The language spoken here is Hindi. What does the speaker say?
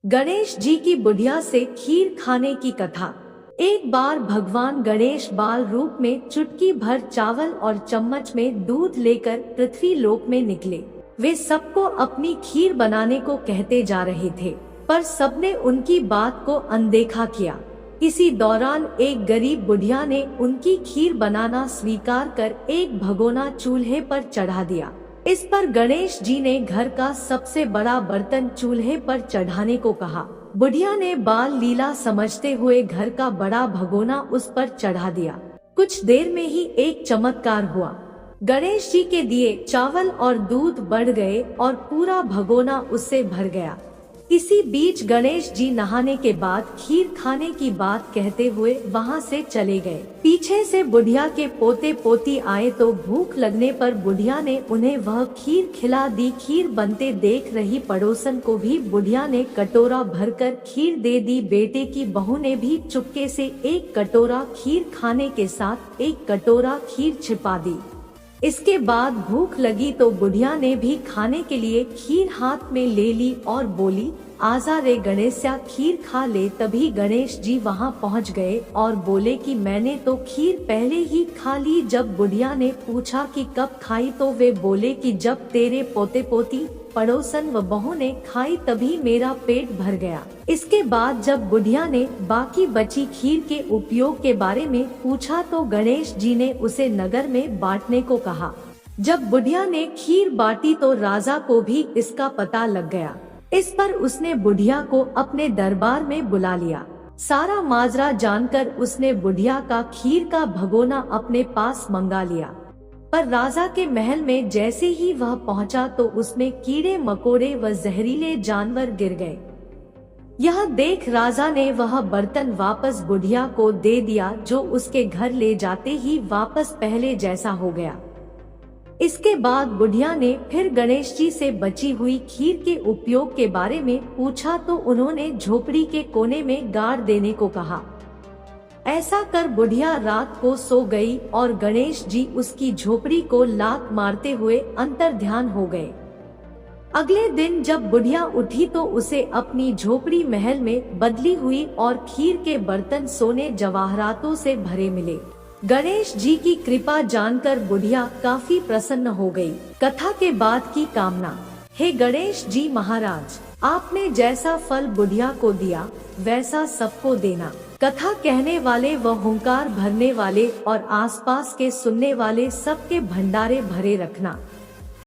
गणेश जी की बुढ़िया से खीर खाने की कथा। एक बार भगवान गणेश बाल रूप में चुटकी भर चावल और चम्मच में दूध लेकर पृथ्वी लोक में निकले। वे सबको अपनी खीर बनाने को कहते जा रहे थे, पर सबने उनकी बात को अनदेखा किया। इसी दौरान एक गरीब बुढ़िया ने उनकी खीर बनाना स्वीकार कर एक भगोना चूल्हे पर चढ़ा दिया। इस पर गणेश जी ने घर का सबसे बड़ा बर्तन चूल्हे पर चढ़ाने को कहा। बुढ़िया ने बाल लीला समझते हुए घर का बड़ा भगोना उस पर चढ़ा दिया। कुछ देर में ही एक चमत्कार हुआ। गणेश जी के दिए चावल और दूध बढ़ गए और पूरा भगोना उससे भर गया। इसी बीच गणेश जी नहाने के बाद खीर खाने की बात कहते हुए वहां से चले गए। पीछे से बुढ़िया के पोते पोती आए तो भूख लगने पर बुढ़िया ने उन्हें वह खीर खिला दी। खीर बनते देख रही पड़ोसन को भी बुढ़िया ने कटोरा भरकर खीर दे दी। बेटे की बहू ने भी चुपके से एक कटोरा खीर खाने के साथ एक कटोरा खीर छिपा दी। इसके बाद भूख लगी तो बुढ़िया ने भी खाने के लिए खीर हाथ में ले ली और बोली, आजा रे गणेशया, खीर खा ले। तभी गणेश जी वहां पहुंच गए और बोले कि मैंने तो खीर पहले ही खा ली। जब बुढ़िया ने पूछा कि कब खाई तो वे बोले कि जब तेरे पोते पोती, पड़ोसन व बहू ने खाई तभी मेरा पेट भर गया। इसके बाद जब बुढ़िया ने बाकी बची खीर के उपयोग के बारे में पूछा तो गणेश जी ने उसे नगर में बांटने को कहा। जब बुढ़िया ने खीर बांटी तो राजा को भी इसका पता लग गया। इस पर उसने बुढ़िया को अपने दरबार में बुला लिया। सारा माजरा जानकर उसने बुढ़िया का खीर का भगोना अपने पास मंगा लिया। पर राजा के महल में जैसे ही वह पहुंचा तो उसमें कीड़े मकोड़े व जहरीले जानवर गिर गए। यह देख राजा ने वह बर्तन वापस बुढ़िया को दे दिया, जो उसके घर ले जाते ही वापस पहले जैसा हो गया। इसके बाद बुढ़िया ने फिर गणेश जी से बची हुई खीर के उपयोग के बारे में पूछा तो उन्होंने झोपड़ी के कोने में गाड़ देने को कहा। ऐसा कर बुढ़िया रात को सो गई और गणेश जी उसकी झोपड़ी को लात मारते हुए अंतर्ध्यान हो गए। अगले दिन जब बुढ़िया उठी तो उसे अपनी झोपड़ी महल में बदली हुई और खीर के बर्तन सोने जवाहरातों से भरे मिले। गणेश जी की कृपा जानकर बुढ़िया काफी प्रसन्न हो गई। कथा के बाद की कामना। हे गणेश जी महाराज, आपने जैसा फल बुढ़िया को दिया वैसा सबको देना। कथा कहने वाले व हुंकार भरने वाले और आसपास के सुनने वाले सबके भंडारे भरे रखना।